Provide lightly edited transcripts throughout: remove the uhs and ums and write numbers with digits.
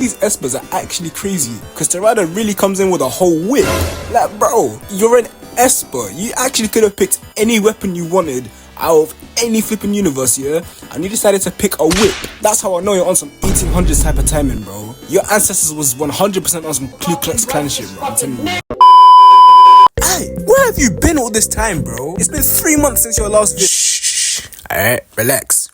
These espers are actually crazy, because Terada really comes in with a whole whip. Like, bro, you're an esper. You actually could have picked any weapon you wanted out of any flipping universe, yeah? And you decided to pick a whip. That's how I know you're on some 1800s type of timing, bro. Your ancestors was 100% on some Ku Klux Klan shit, bro. I'm telling you. Hey, where have you been all this time, bro? It's been 3 months since your last video. Shh. Alright, relax.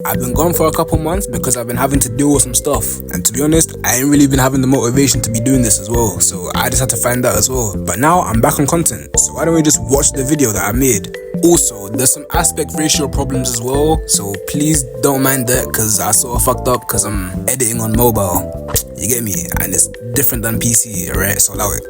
I've been gone for a couple months because I've been having to deal with some stuff. And to be honest, I ain't really been having the motivation to be doing this as well. So I just had to find that as well. But now I'm back on content. So why don't we just watch the video that I made? Also, there's some aspect ratio problems as well. So please don't mind that, because I sort of fucked up because I'm editing on mobile. You get me? And it's different than PC, alright? So allow it.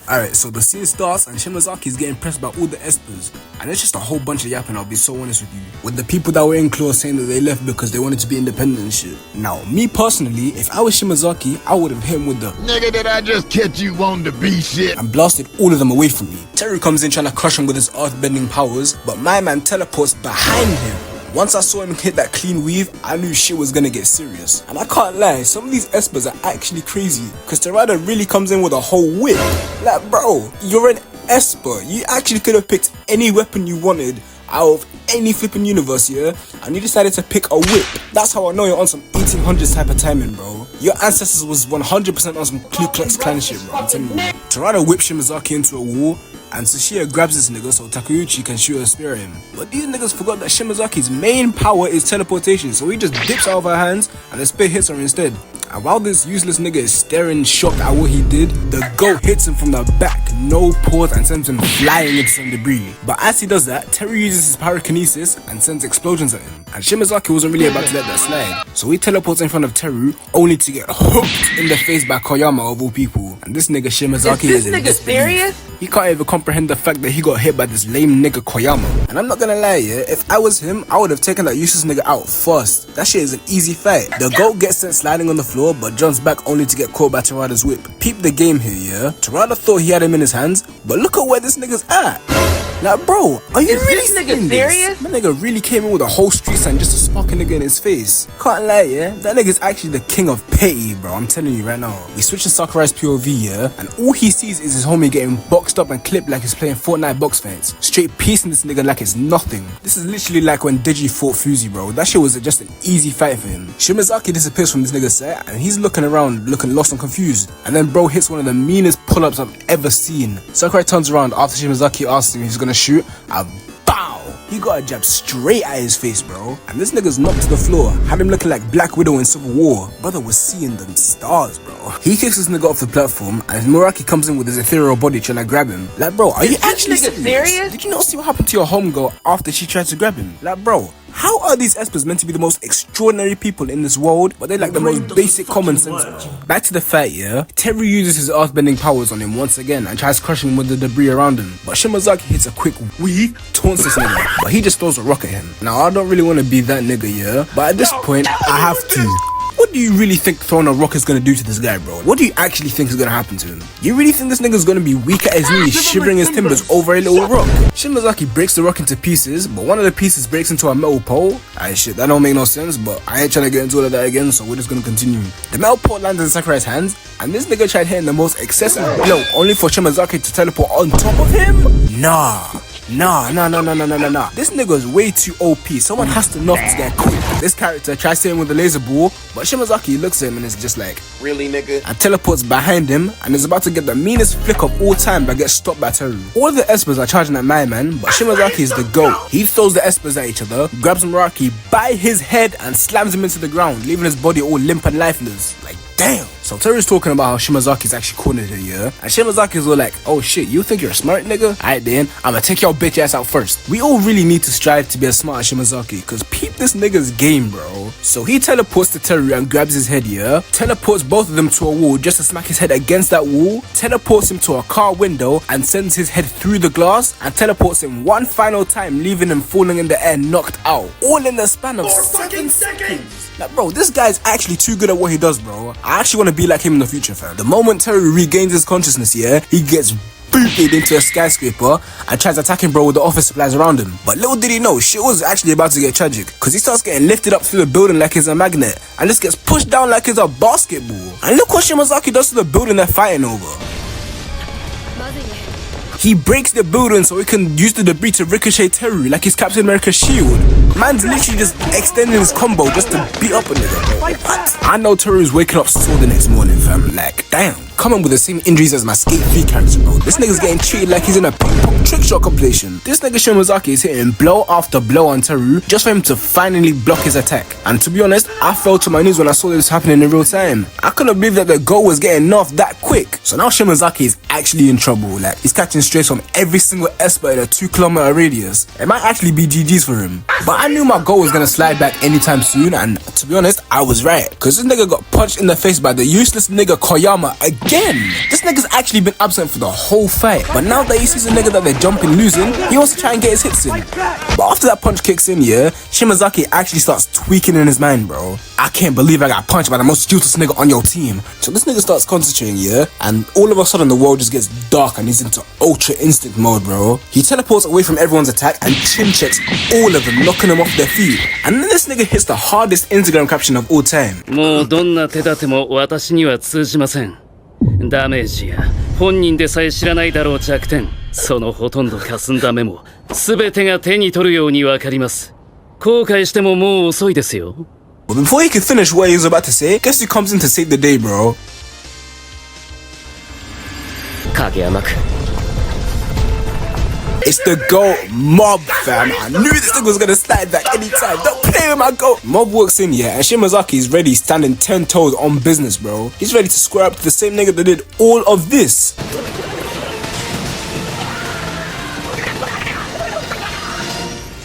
Alright, so the scene starts and Shimizaki is getting pressed by all the espers, and it's just a whole bunch of yapping, I'll be so honest with you. With the people that were in claws saying that they left because they wanted to be independent and shit. Now, me personally, if I was Shimizaki, I would have hit him with the "Nigga, did I just catch you wanting to be shit?" and blasted all of them away from me. Teru comes in trying to crush him with his earth-bending powers, but my man teleports behind him. Once I saw him hit that clean weave, I knew shit was gonna get serious. And I can't lie, some of these espers are actually crazy, because Terada really comes in with a whole whip. Like, bro, you're an esper. You actually could have picked any weapon you wanted out of any flipping universe, yeah? And you decided to pick a whip. That's how I know you're on some 1800s type of timing, bro. Your ancestors was 100% on some Ku Klux Klan shit, bro. I'm telling you. Terada whips Shimizaki into a wall, and Tsuchiya grabs this nigga so Takeuchi can shoot a spear at him. But these niggas forgot that Shimizaki's main power is teleportation, so he just dips out of her hands and the spear hits her instead. And while this useless nigga is staring shocked at what he did, the goat hits him from the back, no pause, and sends him flying into some debris. But as he does that, Teru uses his pyrokinesis and sends explosions at him. And Shimizaki wasn't really about to let that slide, so he teleports in front of Teru, only to get hooked in the face by Koyama of all people. And this nigga Shimizaki is in disbelief. He can't even comprehend the fact that he got hit by this lame nigga Koyama. And I'm not gonna lie, yeah, if I was him, I would have taken that useless nigga out first. That shit is an easy fight. The goat gets sent sliding on the floor, but jumps back only to get caught by Terada's whip. Peep the game here, yeah? Terada thought he had him in his hands, but look at where this nigga's at. Like, bro, are you really this nigga serious? My nigga really came in with a whole street sign just to spark a nigga in his face. Can't lie, yeah? That nigga's actually the king of petty, bro. I'm telling you right now. We switch to Sakurai's POV, yeah? And all he sees is his homie getting boxed up and clipped like he's playing Fortnite box fights. Straight piecing this nigga like it's nothing. This is literally like when Deji fought Fuzi, bro. That shit was just an easy fight for him. Shimizaki disappears from this nigga's set and he's looking around, looking lost and confused. And then bro hits one of the meanest pull-ups I've ever seen. Sakurai turns around after Shimizaki asks him if he's gonna shoot. Bow! He got a jab straight at his face, bro. And this nigga's knocked to the floor. Had him looking like Black Widow in Civil War. Brother was seeing them stars, bro. He kicks this nigga off the platform and Muraki comes in with his ethereal body trying to grab him. Like, bro, are you actually serious? Did you not see what happened to your homegirl after she tried to grab him? Like, bro, how are these espers meant to be the most extraordinary people in this world, but they're like the most basic common sense, bro? Back to the fight, yeah? Teru uses his earthbending powers on him once again and tries crushing him with the debris around him. But Shimizaki hits a quick weave, taunts this nigga, but he just throws a rock at him. Now, I don't really want to be that nigga, yeah? But at this point, I have to. What do you really think throwing a rock is gonna do to this guy, bro? What do you actually think is gonna happen to him? You really think this nigga's gonna be weak at his knees, shivering his timbers over a little rock? Shimizaki breaks the rock into pieces, but one of the pieces breaks into a metal pole. Alright, shit, that don't make no sense, but I ain't trying to get into all of that again, so we're just gonna continue. The metal pole lands in Sakurai's hands, and this nigga tried hitting the most excessive blow, only for Shimizaki to teleport on top of him? Nah. This nigga is way too OP. Someone has to knock this guy quick. This character tries to hit him with a laser ball, but Shimizaki looks at him and is just like, really, nigga? And teleports behind him and is about to get the meanest flick of all time but gets stopped by Teru. All the espers are charging at my man, but Shimizaki is the GOAT. He throws the espers at each other, grabs Muraki by his head and slams him into the ground, leaving his body all limp and lifeless. Like, damn. So Teru's talking about how Shimizaki is actually cornered here, yeah? And Shimizaki is all like, oh shit, you think you're a smart nigga? Alright then, I'ma take your bitch ass out first. We all really need to strive to be as smart as Shimizaki, cause peep this nigga's game, bro. So he teleports to Teru and grabs his head, yeah? Teleports both of them to a wall just to smack his head against that wall, teleports him to a car window and sends his head through the glass, and teleports him one final time, leaving him falling in the air knocked out. All in the span of 7 seconds. Like, bro, this guy's actually too good at what he does, bro. I actually want to be like him in the future, fam. The moment Teru regains his consciousness, yeah, he gets booted into a skyscraper and tries attacking bro with the office supplies around him. But little did he know, shit was actually about to get tragic, cause he starts getting lifted up through the building like it's a magnet and just gets pushed down like it's a basketball. And look what Shimizaki does to the building they're fighting over. He breaks the building so he can use the debris to ricochet Teru like he's Captain America's shield. Man's literally just extending his combo just to beat up a nigga, bro. What? I know Teru's waking up sore the next morning, fam. Like, damn. Coming with the same injuries as my Skate 3 character, bro. This nigga's getting treated like he's in a ping-pong trick shot compilation. This nigga Shimizaki is hitting blow after blow on Teru just for him to finally block his attack. And to be honest, I fell to my knees when I saw this happening in real time. I couldn't believe that the goal was getting nerfed that quick. So now Shimizaki is actually in trouble. Like, he's catching strays from every single esper in a 2-kilometer radius. It might actually be GG's for him. But I knew my goal was gonna slide back anytime soon, and to be honest, I was right. Cause this nigga got punched in the face by the useless nigga Koyama again. This nigga's actually been absent for the whole fight, but now that he sees a nigga that they're jumping losing, he wants to try and get his hits in. But after that punch kicks in, yeah, Shimizaki actually starts tweaking in his mind, bro. I can't believe I got punched by the most useless nigga on your team. So this nigga starts concentrating, yeah, and all of a sudden the world just gets dark and he's into ultra instinct mode, bro. He teleports away from everyone's attack and chin checks all of them, knocking them off their feet. And then this nigga hits the hardest Instagram caption of all time. もうどんな手立ても私には通じません。ダメージや本人でさえ知らないだろう弱点、そのほとんど霞んだ目も全てが手に取るようにわかります。後悔してももう遅いですよ。But before he could finish what he was about to say, guess who comes in to save the day, bro? 影山くん。It's the GOAT Mob, fam. I knew this thing was gonna slide back anytime. Don't play with my GOAT. Mob walks in, yeah, and Shimizaki is ready, standing 10 toes on business, bro. He's ready to square up to the same nigga that did all of this.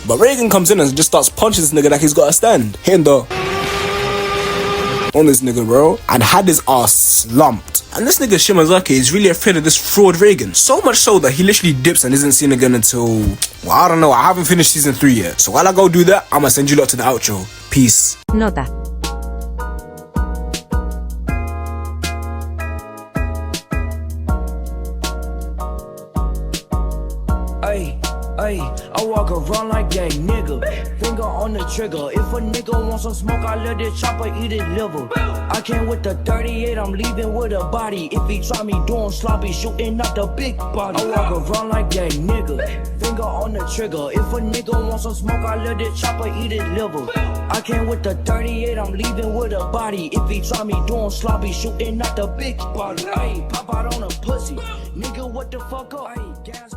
But Reagan comes in and just starts punching this nigga like he's got a stand. Hitting the on this nigga, bro, and had his ass slumped. And this nigga Shimizaki is really afraid of this fraud Reagan. So much so that he literally dips and isn't seen again until, well, I don't know, I haven't finished season 3 yet. So while I go do that, I'ma send you lot to the outro. Peace. Nota. I walk around like that nigga. Finger on the trigger. If a nigga wants some smoke, I let this chopper eat his liver. I came with the 38, I'm leaving with a body. If he try me doing sloppy, shooting out the big body. I walk around like that nigga. Finger on the trigger. If a nigga wants some smoke, I let this chopper eat his liver. I came with the 38, I'm leaving with a body. If he try me doing sloppy, shooting out the big body. Ayy, pop out on a pussy. Nigga, what the fuck up? Ayy, gas.